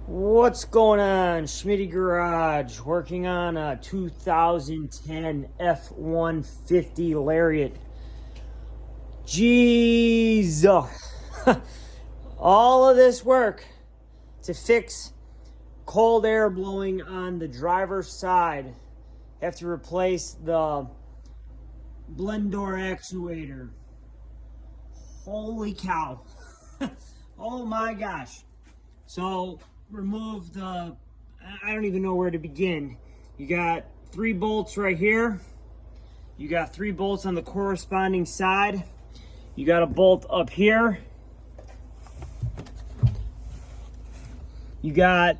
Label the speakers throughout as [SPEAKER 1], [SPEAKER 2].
[SPEAKER 1] What's going on? Schmitty Garage working on a 2010 F-150 Lariat. Jeez. All of this work to fix cold air blowing on the driver's side. Have to replace the blend door actuator. Holy cow. Oh my gosh. So remove the, I don't even know where to begin. You got 3 bolts right here. You got 3 bolts on the corresponding side. You got a bolt up here. You got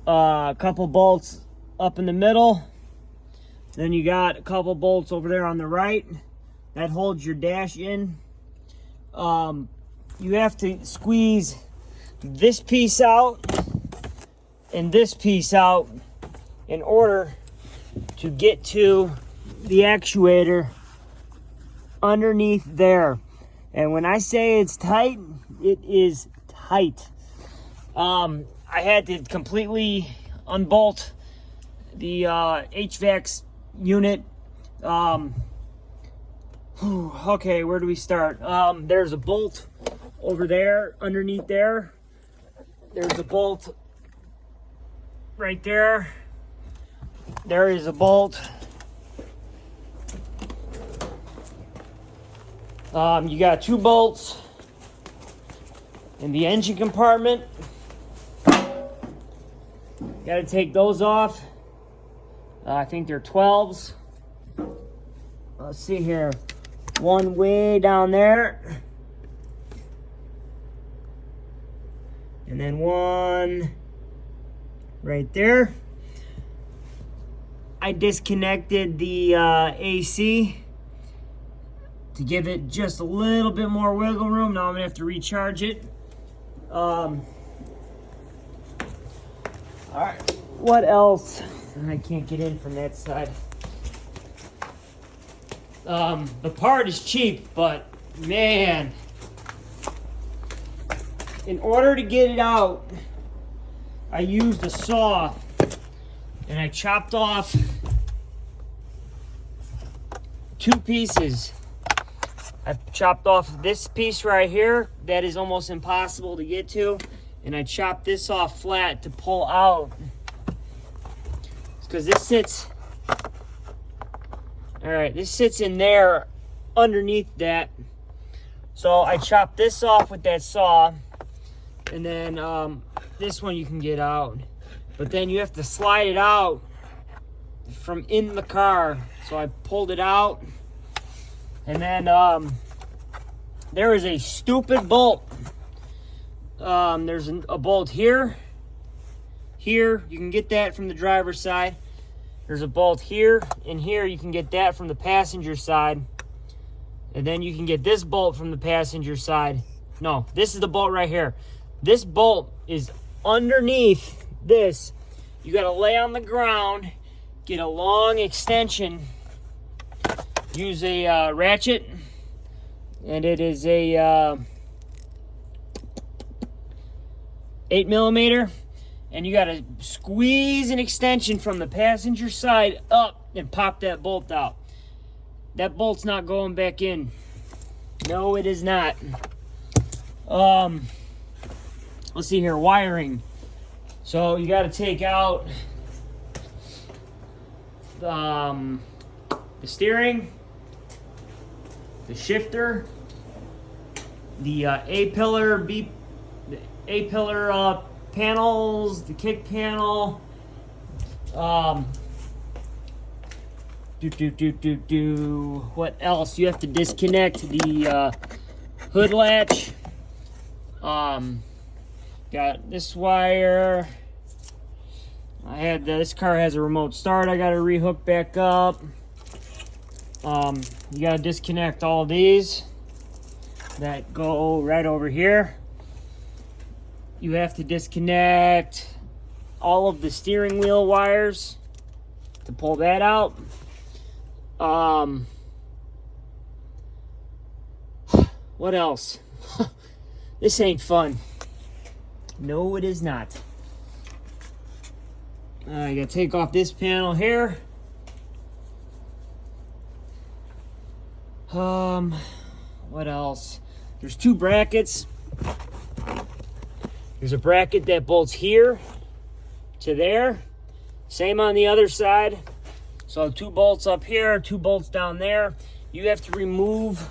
[SPEAKER 1] a couple bolts up in the middle. Then you got a couple bolts over there on the right. That holds your dash in. You have to squeeze this piece out and this piece out in order to get to the actuator underneath there. And when I say it's tight, it is tight. I had to completely unbolt the HVAC unit. Okay, where do we start? There's a bolt over there underneath there. There's a bolt right there. There is a bolt. You got 2 bolts in the engine compartment. Got to take those off. I think they're 12s. Let's see here. One way down there. And then one right there. I disconnected the AC to give it just a little bit more wiggle room. Now I'm gonna have to recharge it. All right, what else? I can't get in from that side. The part is cheap, but man, in order to get it out, I used a saw and I chopped off 2 pieces. I chopped off this piece right here that is almost impossible to get to, and I chopped this off flat to pull out. Because this sits, all right, this sits in there underneath that. So I chopped this off with that saw, and then this one you can get out. But then you have to slide it out from in the car. So I pulled it out, and then there is a stupid bolt. There's a bolt here. Here, you can get that from the driver's side. There's a bolt here and here. You can get that from the passenger side. And then you can get this bolt from the passenger side. No, this is the bolt right here. This bolt is underneath this. You got to lay on the ground, get a long extension, use a ratchet, and it is a 8mm. And you got to squeeze an extension from the passenger side up and pop that bolt out. That bolt's not going back in. No, it is not. Let's see here, wiring. So you got to take out the steering, the shifter, the A-pillar, panels, the kick panel. What else? You have to disconnect the hood latch. Got this wire. This car has a remote start. I got to rehook back up. You got to disconnect all these that go right over here. You have to disconnect all of the steering wheel wires to pull that out. What else? This ain't fun. No, it is not. I gotta take off this panel here. What else? There's two brackets. There's a bracket that bolts here to there. Same on the other side. So 2 bolts up here, 2 bolts down there. You have to remove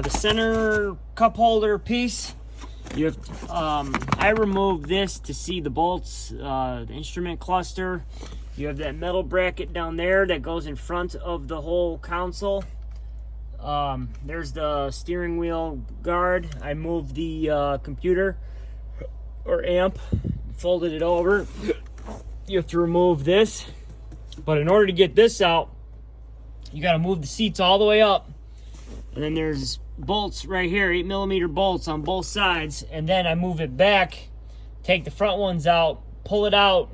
[SPEAKER 1] the center cup holder piece. You have to, I removed this to see the bolts, the instrument cluster. You have that metal bracket down there that goes in front of the whole console. There's the steering wheel guard. I moved the computer or amp, folded it over. You have to remove this. But in order to get this out, you got to move the seats all the way up. And then there's bolts right here, 8mm bolts on both sides. And then I move it back, take the front ones out, pull it out,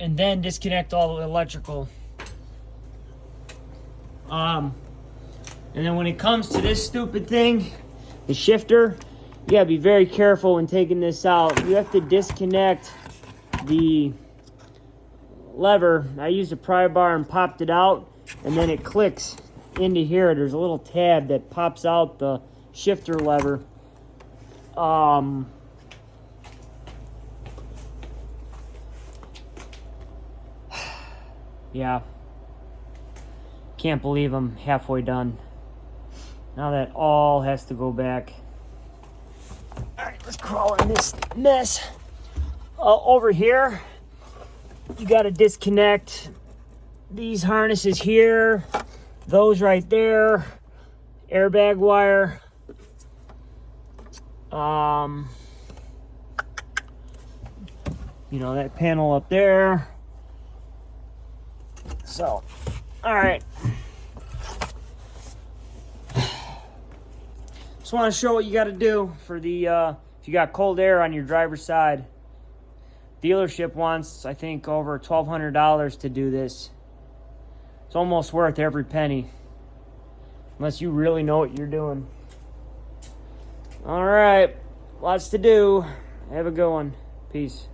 [SPEAKER 1] and then disconnect all the electrical. And then when it comes to this stupid thing, the shifter, you gotta be very careful when taking this out. You have to disconnect the lever. I used a pry bar and popped it out, and then it clicks into here. There's a little tab that pops out the shifter lever. Yeah. Can't believe I'm halfway done. Now that all has to go back. Alright, let's crawl in this mess. Over here, you got to disconnect these harnesses here, those right there, airbag wire. You know, that panel up there. So, alright. Just want to show what you got to do for the, if you got cold air on your driver's side. Dealership wants, I think, over $1,200 to do this. It's almost worth every penny. Unless you really know what you're doing. Alright, lots to do. Have a good one. Peace.